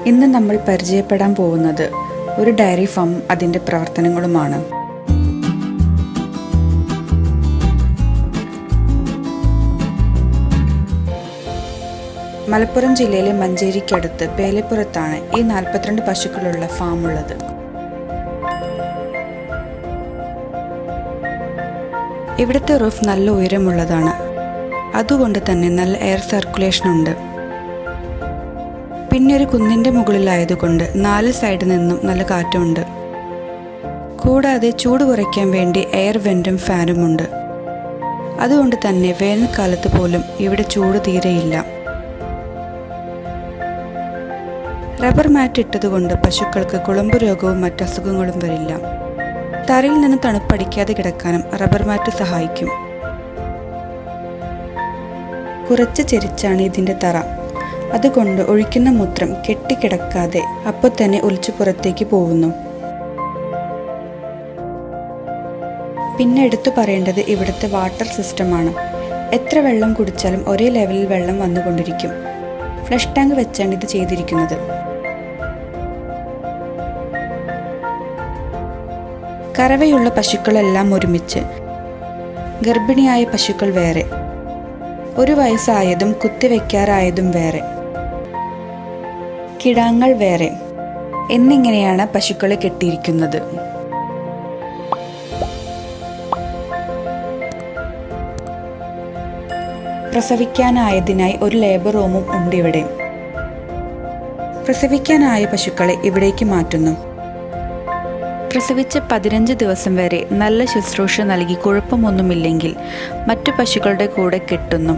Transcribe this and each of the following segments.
ഇന്ന് നമ്മൾ പരിചയപ്പെടാൻ പോകുന്നത് ഒരു ഡയറി ഫാം അതിൻ്റെ പ്രവർത്തനങ്ങളുമാണ്. മലപ്പുറം ജില്ലയിലെ മഞ്ചേരിക്കടുത്ത് പേലപ്പുറത്താണ് ഈ 42 പശുക്കളുള്ള ഫാം ഉള്ളത്. ഇവിടുത്തെ റൂഫ് നല്ല ഉയരമുള്ളതാണ്. അതുകൊണ്ട് തന്നെ നല്ല എയർ സർക്കുലേഷൻ ഉണ്ട്. പിന്നെ ഒരു കുന്നിൻ്റെ മുകളിലായതുകൊണ്ട് 4 സൈഡിൽ നിന്നും നല്ല കാറ്റുണ്ട്. കൂടാതെ ചൂട് കുറയ്ക്കാൻ വേണ്ടി എയർ വെന്റും ഫാനുമുണ്ട്. അതുകൊണ്ട് തന്നെ വേനൽക്കാലത്ത് പോലും ഇവിടെ ചൂട് തീരെയില്ല. റബ്ബർ മാറ്റ് ഇട്ടതുകൊണ്ട് പശുക്കൾക്ക് കുളമ്പ് രോഗവും മറ്റസുഖങ്ങളും വരില്ല. തറയിൽ നിന്ന് തണുപ്പടിക്കാതെ കിടക്കാനും റബ്ബർ മാറ്റ് സഹായിക്കും. കുറച്ച് ചെരിച്ചാണ് ഇതിൻ്റെ തറ. അതുകൊണ്ട് ഒഴിക്കുന്ന മൂത്രം കെട്ടിക്കിടക്കാതെ അപ്പോൾ തന്നെ ഒലിച്ചു പുറത്തേക്ക് പോകുന്നു. പിന്നെ എടുത്തു പറയേണ്ടത് ഇവിടുത്തെ വാട്ടർ സിസ്റ്റമാണ്. എത്ര വെള്ളം കുടിച്ചാലും ഒരേ ലെവലിൽ വെള്ളം വന്നുകൊണ്ടിരിക്കും. ഫ്ലഷ് ടാങ്ക് വെച്ചാണ് ഇത് ചെയ്തിരിക്കുന്നത്. കറവയുള്ള പശുക്കളെല്ലാം ഒരുമിച്ച്, ഗർഭിണിയായ പശുക്കൾ വേറെ, 1 വയസ്സായതും കുത്തിവെക്കാറായതും വേറെ, കിടാങ്ങൾ വേറെ എന്നിങ്ങനെയാണ് പശുക്കളെ കെട്ടിയിരിക്കുന്നത്. പ്രസവിക്കാനായതിനായി ഒരു ലേബർ റൂമും ഉണ്ട് ഇവിടെ. പ്രസവിക്കാനായ പശുക്കളെ ഇവിടേക്ക് മാറ്റുന്നു. പ്രസവിച്ച 15 ദിവസം വരെ നല്ല ശുശ്രൂഷ നൽകി കുഴപ്പമൊന്നുമില്ലെങ്കിൽ മറ്റു പശുക്കളുടെ കൂടെ കെട്ടുന്നു.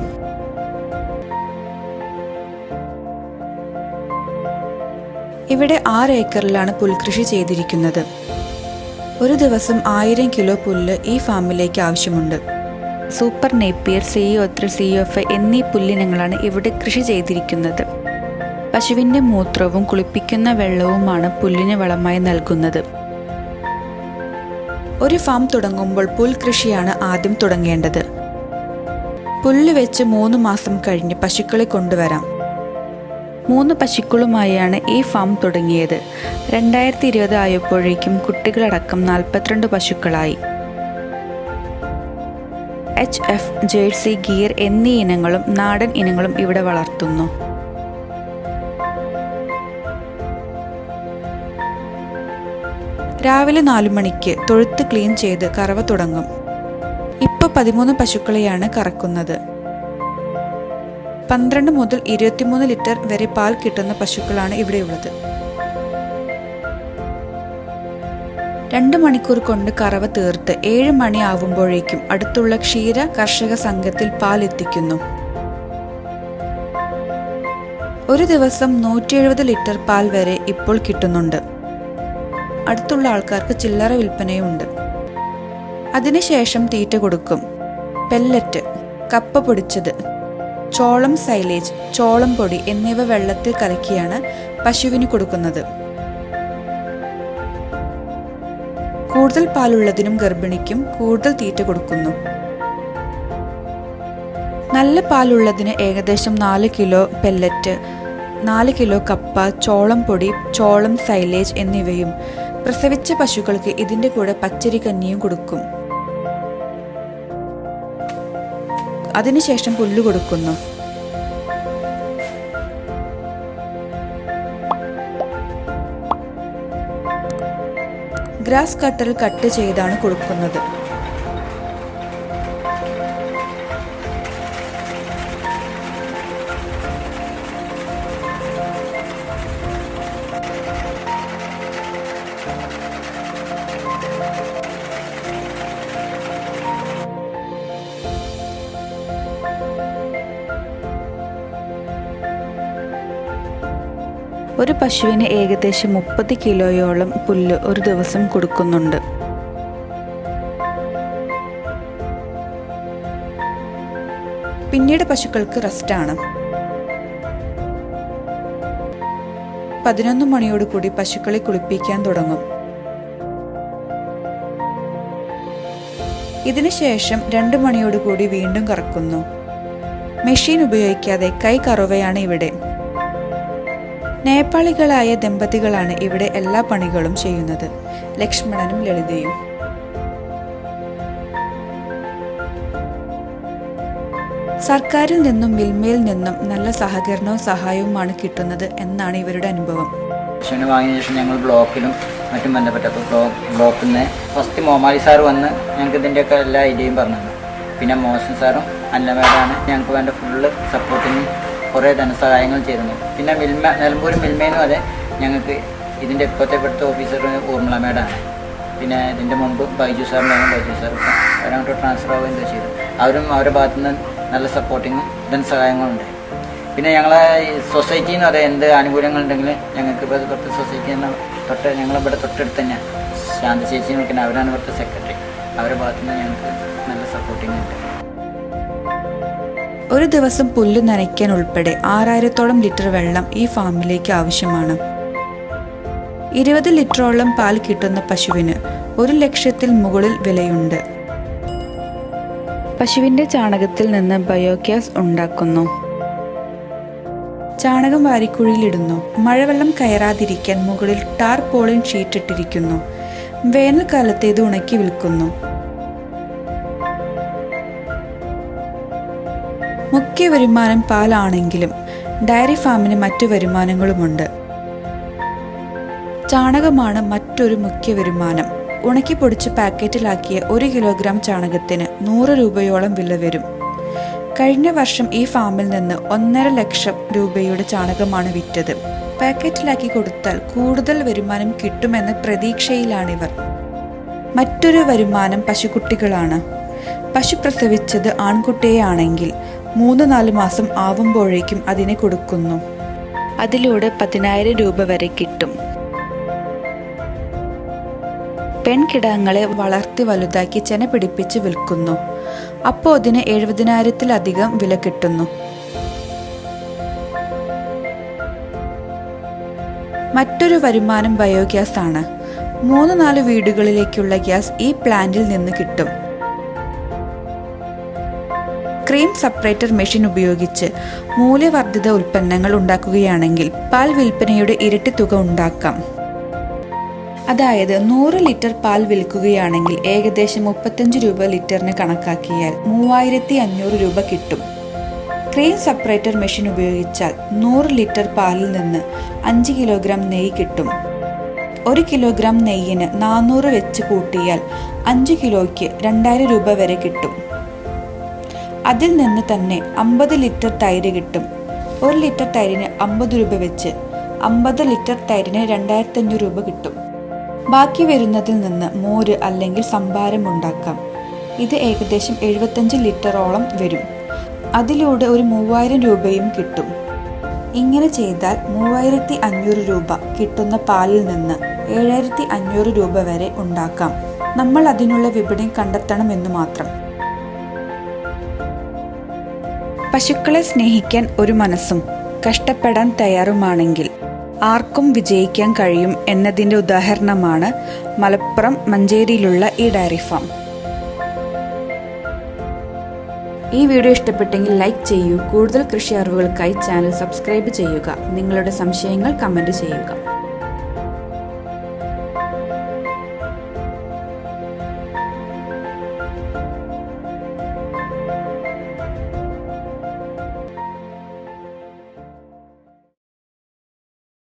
ഇവിടെ 6 ഏക്കറിലാണ് പുൽകൃഷി ചെയ്തിരിക്കുന്നത്. ഒരു ദിവസം 1000 കിലോ പുല്ല് ഈ ഫാമിലേക്ക് ആവശ്യമുണ്ട്. സൂപ്പർ നേപ്പിയർ, CO3, CO5 എന്നീ പുല്ലിനങ്ങളാണ് ഇവിടെ കൃഷി ചെയ്തിരിക്കുന്നത്. പശുവിൻ്റെ മൂത്രവും കുളിപ്പിക്കുന്ന വെള്ളവുമാണ് പുല്ലിന് വളമായി നൽകുന്നത്. ഒരു ഫാം തുടങ്ങുമ്പോൾ പുൽകൃഷിയാണ് ആദ്യം തുടങ്ങേണ്ടത്. പുല്ല് വെച്ച് 3 മാസം കഴിഞ്ഞ് പശുക്കളെ കൊണ്ടുവരാം. 3 പശുക്കളുമായാണ് ഈ ഫാം തുടങ്ങിയത്. 2020 ആയപ്പോഴേക്കും കുട്ടികളടക്കം 42 പശുക്കളായി. HF, ജേഴ്സി, ഗിയർ എന്നീ ഇനങ്ങളും നാടൻ ഇനങ്ങളും ഇവിടെ വളർത്തുന്നു. രാവിലെ 4 മണിക്ക് തൊഴുത്ത് ക്ലീൻ ചെയ്ത് കറവ തുടങ്ങും. ഇപ്പോൾ 13 പശുക്കളെയാണ് കറക്കുന്നത്. 12 മുതൽ 23 ലിറ്റർ വരെ പാൽ കിട്ടുന്ന പശുക്കളാണ് ഇവിടെയുള്ളത്. 2 മണിക്കൂർ കൊണ്ട് കറവ തീർത്ത് 7 മണി ആവുമ്പോഴേക്കും അടുത്തുള്ള ക്ഷീര കർഷക സംഘത്തിൽ പാൽ എത്തിക്കുന്നു. ഒരു ദിവസം 170 ലിറ്റർ പാൽ വരെ ഇപ്പോൾ കിട്ടുന്നുണ്ട്. അടുത്തുള്ള ആൾക്കാർക്ക് ചില്ലറ വിൽപ്പനയുണ്ട്. അതിനുശേഷം തീറ്റ കൊടുക്കും. പെല്ലറ്റ്, കപ്പ പൊടിച്ചത്, ചോളം സൈലേജ്, ചോളം പൊടി എന്നിവ വെള്ളത്തിൽ കലക്കിയാണ് പശുവിന് കൊടുക്കുന്നത്. കൂടുതൽ പാലുള്ളതിനും ഗർഭിണിക്കും കൂടുതൽ തീറ്റ കൊടുക്കുന്നു. നല്ല പാലുള്ളതിന് ഏകദേശം 4 കിലോ പെല്ലറ്റ്, 4 കിലോ കപ്പ, ചോളം പൊടി, ചോളം സൈലേജ് എന്നിവയും പ്രസവിച്ച പശുക്കൾക്ക് ഇതിൻ്റെ കൂടെ പച്ചരി കഞ്ഞിയും കൊടുക്കും. അതിനുശേഷം പുല്ല് കൊടുക്കുന്നു. ഗ്രാസ് കട്ടറിൽ കട്ട് ചെയ്താണ് കൊടുക്കുന്നത്. ഒരു പശുവിന് ഏകദേശം 30 കിലോയോളം പുല്ല് ഒരു ദിവസം കൊടുക്കുന്നുണ്ട്. പിന്നീട് പശുക്കൾക്ക് റെസ്റ്റാണ്. 11 മണിയോടുകൂടി പശുക്കളെ കുളിപ്പിക്കാൻ തുടങ്ങും. ഇതിനുശേഷം 2 മണിയോടുകൂടി വീണ്ടും കറക്കുന്നു. മെഷീൻ ഉപയോഗിക്കാതെ കൈ കറവയാണ് ഇവിടെ. നേപ്പാളികളായ ദമ്പതികളാണ് ഇവിടെ എല്ലാ പണികളും ചെയ്യുന്നത്, ലക്ഷ്മണനും ലളിതയും. സർക്കാരിൽ നിന്നും മിൽമയിൽ നിന്നും നല്ല സഹകരണവും സഹായവുമാണ് കിട്ടുന്നത് എന്നാണ് ഇവരുടെ അനുഭവം. പശുവിനെ വാങ്ങിയ ശേഷം ഞങ്ങൾ ബ്ലോക്കിലും മറ്റും ബന്ധപ്പെട്ടപ്പോൾ ബ്ലോക്കിൽ നിന്ന് ഫസ്റ്റ് മോമാലി സാർ വന്ന് ഞങ്ങൾക്ക് ഇതിൻ്റെയൊക്കെ എല്ലാ ഐഡിയയും പറഞ്ഞു. പിന്നെ മോശൻ സാറും അന്നമേടാണ് ഞങ്ങൾക്ക് വേണ്ട ഫുള്ള് സപ്പോർട്ടിന് കുറേ ധനസഹായങ്ങൾ ചെയ്തിരുന്നു. പിന്നെ നിലമ്പൂർ മിൽമേനും അതെ, ഞങ്ങൾക്ക് ഇതിൻ്റെ ഇപ്പോഴത്തെ ഓഫീസർ ഊർമിള മേഡാണ്. പിന്നെ ഇതിൻ്റെ മുമ്പ് ബൈജു സാറിൻ്റെയാണ്, ബൈജു സാർ അവരങ്ങോട്ട് ട്രാൻസ്ഫർ ആവുകയും ചെയ്തു. അവരും അവരുടെ ഭാഗത്തു നിന്ന് നല്ല സപ്പോർട്ടിങ്ങും ധനസഹായങ്ങളുണ്ട്. പിന്നെ ഞങ്ങളെ സൊസൈറ്റിയിൽ നിന്ന് അതെ എന്ത് ആനുകൂല്യങ്ങളുണ്ടെങ്കിൽ ഞങ്ങൾക്ക് ഇപ്പോൾ തൊട്ട് സൊസൈറ്റിയിൽ നിന്ന് ഞങ്ങളിവിടെ തൊട്ടടുത്ത് തന്നെയാണ് ശാന്ത ചേച്ചി നോക്കുന്നത്, അവരാണ് ഇവിടുത്തെ സെക്രട്ടറി. അവരുടെ ഭാഗത്തു നിന്ന് ഞങ്ങൾക്ക് നല്ല സപ്പോർട്ടിങ് ഉണ്ട്. ഒരു ദിവസം പുല്ല് നനയ്ക്കാൻ ഉൾപ്പെടെ 6000-ഓളം ലിറ്റർ വെള്ളം ഈ ഫാമിലേക്ക് ആവശ്യമാണ്. 20 ലിറ്ററോളം പാൽ കിട്ടുന്ന പശുവിന് 1 ലക്ഷത്തിൽ മുകളിൽ വിലയുണ്ട്. പശുവിന്റെ ചാണകത്തിൽ നിന്ന് ബയോഗ്യാസ് ഉണ്ടാക്കുന്നു. ചാണകം വാരിക്കുഴിയിലിടുന്നു. മഴവെള്ളം കയറാതിരിക്കാൻ മുകളിൽ ടാർപോളിൻ ഷീറ്റ് ഇട്ടിരിക്കുന്നു. വേനൽക്കാലത്ത് ഇത് ഉണക്കി വിൽക്കുന്നു. മുഖ്യ വരുമാനം പാലാണെങ്കിലും ഡയറി ഫാമിന് മറ്റു വരുമാനങ്ങളുമുണ്ട്. ചാണകമാണ് മറ്റൊരു മുഖ്യ വരുമാനം. ഉണക്കി പൊടിച്ച് പാക്കറ്റിലാക്കിയ 1 കിലോഗ്രാം ചാണകത്തിന് 100 രൂപയോളം വില വരും. കഴിഞ്ഞ വർഷം ഈ ഫാമിൽ നിന്ന് 1.5 ലക്ഷം രൂപയുടെ ചാണകമാണ് വിറ്റത്. പാക്കറ്റിലാക്കി കൊടുത്താൽ കൂടുതൽ വരുമാനം കിട്ടുമെന്ന പ്രതീക്ഷയിലാണിവർ. മറ്റൊരു വരുമാനം പശുക്കുട്ടികളാണ്. പശു പ്രസവിച്ചത് ആൺകുട്ടിയാണെങ്കിൽ 3-4 മാസം ആവുമ്പോഴേക്കും അതിനെ കൊടുക്കുന്നു. അതിലൂടെ 10,000 രൂപ വരെ കിട്ടും. പെൺകിടാങ്ങളെ വളർത്തി വലുതാക്കി ചെന പിടിപ്പിച്ച് വിൽക്കുന്നു. അപ്പോൾ അതിന് 70,000-ത്തിലധികം വില കിട്ടുന്നു. മറ്റൊരു വരുമാനം ബയോഗ്യാസ് ആണ്. 3-4 വീടുകളിലേക്കുള്ള ഗ്യാസ് ഈ പ്ലാന്റിൽ നിന്ന് കിട്ടും. ക്രീം സെപ്പറേറ്റർ മെഷീൻ ഉപയോഗിച്ച് മൂല്യവർദ്ധിത ഉൽപ്പന്നങ്ങൾ ഉണ്ടാക്കുകയാണെങ്കിൽ പാൽ വിൽപ്പനയുടെ ഇരട്ടി തുക ഉണ്ടാക്കാം. അതായത് 100 ലിറ്റർ പാൽ വിൽക്കുകയാണെങ്കിൽ ഏകദേശം 35 രൂപ ലിറ്ററിന് കണക്കാക്കിയാൽ 3500 രൂപ കിട്ടും. ക്രീം സെപ്പറേറ്റർ മെഷീൻ ഉപയോഗിച്ചാൽ 100 ലിറ്റർ പാലിൽ നിന്ന് 5 കിലോഗ്രാം നെയ്യ് കിട്ടും. 1 കിലോഗ്രാം നെയ്യിന് 400 വെച്ച് കൂട്ടിയാൽ 5 കിലോയ്ക്ക് 2000 രൂപ വരെ കിട്ടും. അതിൽ നിന്ന് തന്നെ 50 ലിറ്റർ തൈര് കിട്ടും. 1 ലിറ്റർ തൈരിന് 50 രൂപ വെച്ച് 50 ലിറ്റർ തൈരിന് 2500 രൂപ കിട്ടും. ബാക്കി വരുന്നതിൽ നിന്ന് മോര് അല്ലെങ്കിൽ സംഭാരം ഉണ്ടാക്കാം. ഇത് ഏകദേശം 75 ലിറ്ററോളം വരും. അതിലൂടെ ഒരു 3000 രൂപയും കിട്ടും. ഇങ്ങനെ ചെയ്താൽ 3500 രൂപ കിട്ടുന്ന പാലിൽ നിന്ന് 7500 രൂപ വരെ ഉണ്ടാക്കാം. നമ്മൾ അതിനുള്ള വിപണി കണ്ടെത്തണമെന്നു മാത്രം. പശുക്കളെ സ്നേഹിക്കാൻ ഒരു മനസ്സും കഷ്ടപ്പെടാൻ തയ്യാറുമാണെങ്കിൽ ആർക്കും വിജയിക്കാൻ കഴിയും എന്നതിൻ്റെ ഉദാഹരണമാണ് മലപ്പുറം മഞ്ചേരിയിലുള്ള ഈ ഡയറി ഫാം. ഈ വീഡിയോ ഇഷ്ടപ്പെട്ടെങ്കിൽ ലൈക്ക് ചെയ്യൂ. കൂടുതൽ കൃഷി അറിവുകൾക്കായി ചാനൽ സബ്സ്ക്രൈബ് ചെയ്യുക. നിങ്ങളുടെ സംശയങ്ങൾ കമൻറ്റ് ചെയ്യുക.